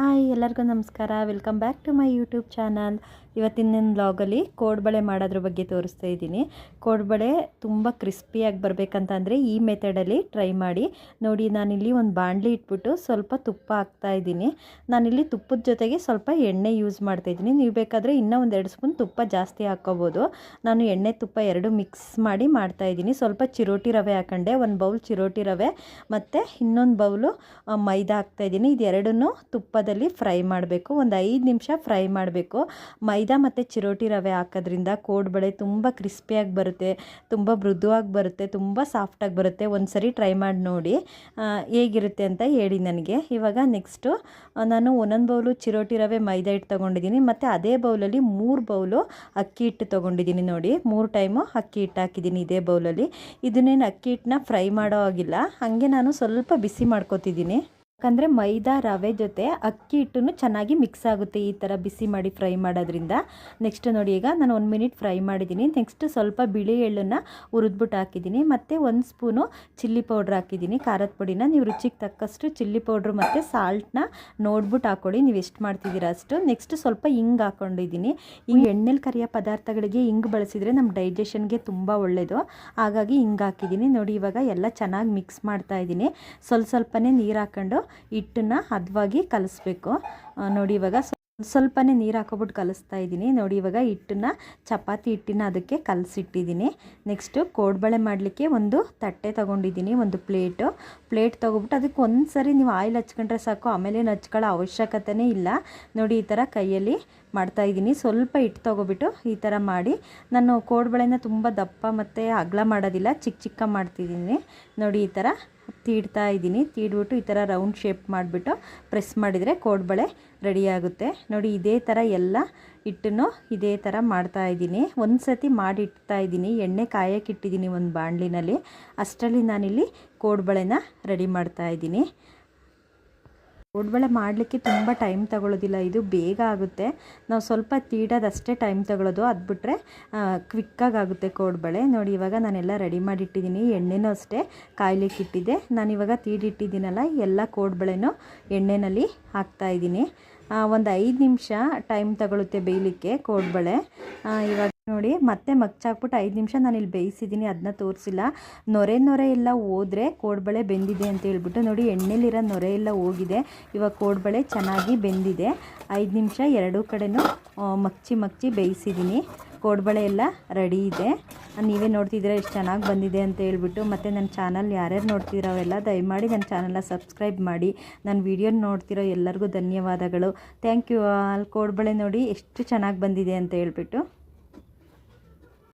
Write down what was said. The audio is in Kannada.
ಹಾಯ್ ಎಲ್ಲರಿಗೂ ನಮಸ್ಕಾರ. Welcome back to my YouTube channel. ಇವತ್ತಿನ ವ್ಲಾಗಲ್ಲಿ ಕೋಡ್ಬಳೆ ಮಾಡೋದ್ರ ಬಗ್ಗೆ ತೋರಿಸ್ತಾ ಇದ್ದೀನಿ. ಕೋಡ್ಬಳೆ ತುಂಬ ಕ್ರಿಸ್ಪಿಯಾಗಿ ಬರಬೇಕಂತಂದರೆ ಈ ಮೆಥಡಲ್ಲಿ ಟ್ರೈ ಮಾಡಿ ನೋಡಿ. ನಾನಿಲ್ಲಿ ಒಂದು ಬಾಣಲಿ ಇಟ್ಬಿಟ್ಟು ಸ್ವಲ್ಪ ತುಪ್ಪ ಹಾಕ್ತಾ ಇದ್ದೀನಿ. ನಾನಿಲ್ಲಿ ತುಪ್ಪದ ಜೊತೆಗೆ ಸ್ವಲ್ಪ ಎಣ್ಣೆ ಯೂಸ್ ಮಾಡ್ತಾಯಿದ್ದೀನಿ. ನೀವು ಬೇಕಾದರೆ ಇನ್ನೂ ಒಂದು 2 ಸ್ಪೂನ್ ತುಪ್ಪ ಜಾಸ್ತಿ ಹಾಕ್ಕೋಬೋದು. ನಾನು ಎಣ್ಣೆ ತುಪ್ಪ ಎರಡು ಮಿಕ್ಸ್ ಮಾಡಿ ಮಾಡ್ತಾಯಿದ್ದೀನಿ. ಸ್ವಲ್ಪ ಚಿರೋಟಿ ರವೆ ಹಾಕೊಂಡೆ, ಒಂದು ಬೌಲ್ ಚಿರೋಟಿ ರವೆ ಮತ್ತು ಇನ್ನೊಂದು ಬೌಲು ಮೈದಾ ಹಾಕ್ತಾಯಿದ್ದೀನಿ. ಇದೆರಡನ್ನೂ ತುಪ್ಪದಲ್ಲಿ ಫ್ರೈ ಮಾಡಬೇಕು. ಒಂದು 5 ನಿಮಿಷ ಫ್ರೈ ಮಾಡಬೇಕು. ಮೈದಾ ಮತ್ತು ಚಿರೋಟಿ ರವೆ ಹಾಕೋದ್ರಿಂದ ಕೋಡ್ಬಳೆ ತುಂಬ ಕ್ರಿಸ್ಪಿಯಾಗಿ ಬರುತ್ತೆ, ತುಂಬ ಮೃದುವಾಗಿ ಬರುತ್ತೆ, ತುಂಬ ಸಾಫ್ಟಾಗಿ ಬರುತ್ತೆ. ಒಂದು ಸರಿ ಟ್ರೈ ಮಾಡಿ ನೋಡಿ ಹೇಗಿರುತ್ತೆ ಅಂತ ಹೇಳಿ ನನಗೆ. ಇವಾಗ ನೆಕ್ಸ್ಟು ನಾನು ಒಂದೊಂದು ಬೌಲು ಚಿರೋಟಿ ರವೆ ಮೈದಾ ಹಿಟ್ಟು ತೊಗೊಂಡಿದ್ದೀನಿ ಮತ್ತು ಅದೇ ಬೌಲಲ್ಲಿ 3 ಬೌಲು ಅಕ್ಕಿ ಹಿಟ್ಟು ತೊಗೊಂಡಿದ್ದೀನಿ. ನೋಡಿ 3 ಟೈಮು ಅಕ್ಕಿ ಹಿಟ್ಟು ಹಾಕಿದ್ದೀನಿ ಇದೇ ಬೌಲಲ್ಲಿ. ಇದನ್ನೇನು ಅಕ್ಕಿ ಹಿಟ್ಟನ್ನ ಫ್ರೈ ಮಾಡೋ ಆಗಿಲ್ಲ, ಹಾಗೆ ನಾನು ಸ್ವಲ್ಪ ಬಿಸಿ ಮಾಡ್ಕೊತಿದ್ದೀನಿ. ಯಾಕಂದರೆ ಮೈದಾ ರವೆ ಜೊತೆ ಅಕ್ಕಿ ಹಿಟ್ಟು ಚೆನ್ನಾಗಿ ಮಿಕ್ಸ್ ಆಗುತ್ತೆ ಈ ಥರ ಬಿಸಿ ಮಾಡಿ ಫ್ರೈ ಮಾಡೋದ್ರಿಂದ. ನೆಕ್ಸ್ಟ್ ನೋಡಿ, ಈಗ ನಾನು 1 ಮಿನಿಟ್ ಫ್ರೈ ಮಾಡಿದ್ದೀನಿ. ನೆಕ್ಸ್ಟ್ ಸ್ವಲ್ಪ ಬಿಳಿ ಎಳ್ಳನ್ನು ಹುರಿದ್ಬಿಟ್ಟು ಹಾಕಿದ್ದೀನಿ ಮತ್ತು 1 ಸ್ಪೂನು ಚಿಲ್ಲಿ ಪೌಡ್ರ್ ಹಾಕಿದ್ದೀನಿ, ಖಾರದ ಪುಡಿನ. ನೀವು ರುಚಿಗೆ ತಕ್ಕಷ್ಟು ಚಿಲ್ಲಿ ಪೌಡ್ರು ಮತ್ತು ಸಾಲ್ಟ್ನ ನೋಡ್ಬಿಟ್ಟು ಹಾಕ್ಕೊಳ್ಳಿ, ನೀವು ಎಷ್ಟು ಮಾಡ್ತಿದ್ದೀರ ಅಷ್ಟು. ನೆಕ್ಸ್ಟ್ ಸ್ವಲ್ಪ ಹಿಂಗೆ ಹಾಕ್ಕೊಂಡಿದ್ದೀನಿ. ಹಿಂಗೆ ಎಣ್ಣೆಲಿ ಕರಿಯೋ ಪದಾರ್ಥಗಳಿಗೆ ಹಿಂಗೆ ಬಳಸಿದರೆ ನಮ್ಮ ಡೈಜೆಷನ್ಗೆ ತುಂಬ ಒಳ್ಳೆಯದು, ಹಾಗಾಗಿ ಹಿಂಗೆ ಹಾಕಿದ್ದೀನಿ. ನೋಡಿ ಇವಾಗ ಎಲ್ಲ ಚೆನ್ನಾಗಿ ಮಿಕ್ಸ್ ಮಾಡ್ತಾಯಿದ್ದೀನಿ. ಸ್ವಲ್ಪನೇ ನೀರು ಹಾಕ್ಕೊಂಡು ಹಿಟ್ಟನ್ನು ಹದವಾಗಿ ಕಲಿಸ್ಬೇಕು. ನೋಡಿ ಇವಾಗ ಸ್ವಲ್ಪನೇ ನೀರು ಹಾಕೊಬಿಟ್ಟು ಕಲಿಸ್ತಾ ಇದ್ದೀನಿ. ನೋಡಿ ಇವಾಗ ಹಿಟ್ಟನ್ನು ಚಪಾತಿ ಹಿಟ್ಟಿನ ಅದಕ್ಕೆ ಕಲಸಿಟ್ಟಿದ್ದೀನಿ. ನೆಕ್ಸ್ಟು ಕೋಡ್ಬಳೆ ಮಾಡಲಿಕ್ಕೆ ಒಂದು ತಟ್ಟೆ ತೊಗೊಂಡಿದ್ದೀನಿ, ಒಂದು ಪ್ಲೇಟ್ ತೊಗೊಬಿಟ್ಟು ಅದಕ್ಕೆ ಒಂದು ಸರಿ ನೀವು ಆಯಿಲ್ ಹಚ್ಕೊಂಡ್ರೆ ಸಾಕು, ಆಮೇಲೇನು ಹಚ್ಕೊಳ್ಳೋ ಅವಶ್ಯಕತೆಯೇ ಇಲ್ಲ. ನೋಡಿ ಈ ಥರ ಕೈಯಲ್ಲಿ ಮಾಡ್ತಾಯಿದ್ದೀನಿ. ಸ್ವಲ್ಪ ಹಿಟ್ಟು ತೊಗೊಬಿಟ್ಟು ಈ ಥರ ಮಾಡಿ, ನಾನು ಕೋಡ್ಬಳೆನ ತುಂಬ ದಪ್ಪ ಮತ್ತು ಅಗಲ ಮಾಡೋದಿಲ್ಲ, ಚಿಕ್ಕ ಮಾಡ್ತಿದ್ದೀನಿ. ನೋಡಿ ಈ ಥರ ತೀಡ್ತಾ ಇದ್ದೀನಿ. ತೀಡ್ಬಿಟ್ಟು ಈ ಥರ ರೌಂಡ್ ಶೇಪ್ ಮಾಡಿಬಿಟ್ಟು ಪ್ರೆಸ್ ಮಾಡಿದರೆ ಕೋಡ್ಬಳೆ ರೆಡಿಯಾಗುತ್ತೆ. ನೋಡಿ ಇದೇ ಥರ ಎಲ್ಲ ಹಿಟ್ಟನ್ನು ಇದೇ ಥರ ಮಾಡ್ತಾಯಿದ್ದೀನಿ. ಒಂದು ಸತಿ ಮಾಡಿ ಇಡ್ತಾಯಿದ್ದೀನಿ, ಎಣ್ಣೆ ಕಾಯಕ್ಕೆ ಇಟ್ಟಿದ್ದೀನಿ ಒಂದು ಬಾಣಲಿನಲ್ಲಿ. ಅಷ್ಟರಲ್ಲಿ ನಾನಿಲ್ಲಿ ಕೋಡ್ಬಳೆನ ರೆಡಿ ಮಾಡ್ತಾಯಿದ್ದೀನಿ. ಕೋಡ್ಬಳೆ ಮಾಡಲಿಕ್ಕೆ ತುಂಬ ಟೈಮ್ ತಗೊಳ್ಳೋದಿಲ್ಲ, ಇದು ಬೇಗ ಆಗುತ್ತೆ. ನಾವು ಸ್ವಲ್ಪ ತೀಡೋದಷ್ಟೇ ಟೈಮ್ ತಗೊಳ್ಳೋದು, ಅದು ಬಿಟ್ಟರೆ ಕ್ವಿಕ್ಕಾಗಿ ಆಗುತ್ತೆ ಕೋಡ್ಬಳೆ. ನೋಡಿ ಇವಾಗ ನಾನೆಲ್ಲ ರೆಡಿ ಮಾಡಿಟ್ಟಿದ್ದೀನಿ. ಎಣ್ಣೆನೂ ಅಷ್ಟೇ ಕಾಯ್ಲಿಕ್ಕೆ ಇಟ್ಟಿದ್ದೆ. ನಾನಿವಾಗ ತೀಡಿಟ್ಟಿದ್ದೀನಲ್ಲ, ಎಲ್ಲ ಕೋಡ್ಬಳೆನೂ ಎಣ್ಣೆಯಲ್ಲಿ ಹಾಕ್ತಾಯಿದ್ದೀನಿ. ಒಂದು 5 ನಿಮಿಷ ಟೈಮ್ ತಗೊಳುತ್ತೆ ಬೇಯಲಿಕ್ಕೆ ಕೋಡ್ಬಳೆ. ಇವಾಗ ನೋಡಿ ಮತ್ತೆ ಮಗ್ಚಾಕ್ಬಿಟ್ಟು 5 ನಿಮಿಷ ನಾನಿಲ್ಲಿ ಬೇಯಿಸಿದ್ದೀನಿ, ಅದನ್ನ ತೋರಿಸಿಲ್ಲ. ನೊರೆ ಎಲ್ಲ ಹೋದರೆ ಕೋಡ್ಬಳೆ ಬೆಂದಿದೆ ಅಂತ ಹೇಳ್ಬಿಟ್ಟು. ನೋಡಿ ಎಣ್ಣೆಲಿರೋ ನೊರೆ ಎಲ್ಲ ಹೋಗಿದೆ. ಇವಾಗ ಕೋಡ್ಬಳೆ ಚೆನ್ನಾಗಿ ಬೆಂದಿದೆ. 5 ನಿಮಿಷ ಎರಡೂ ಕಡೆನೂ ಮಗ್ಚಿ ಬೇಯಿಸಿದ್ದೀನಿ. ಕೋಡ್ಬಳೆ ಎಲ್ಲ ರೆಡಿ ಇದೆ. ನೀವೇ ನೋಡ್ತಿದ್ದೀರಾ ಎಷ್ಟು ಚೆನ್ನಾಗಿ ಬಂದಿದೆ ಅಂತ ಹೇಳ್ಬಿಟ್ಟು. ಮತ್ತು ನನ್ನ ಚಾನಲ್ ಯಾರ್ಯಾರು ನೋಡ್ತಿದ್ದೀರೋ ಅವೆಲ್ಲ ದಯಮಾಡಿ ನನ್ನ ಚಾನಲ್ನ ಸಬ್ಸ್ಕ್ರೈಬ್ ಮಾಡಿ. ನನ್ನ ವೀಡಿಯೋ ನೋಡ್ತಿರೋ ಎಲ್ಲರಿಗೂ ಧನ್ಯವಾದಗಳು. Thank you all. ಕೋಡ್ಬಳೆ ನೋಡಿ ಎಷ್ಟು ಚೆನ್ನಾಗಿ ಬಂದಿದೆ ಅಂತ ಹೇಳ್ಬಿಟ್ಟು.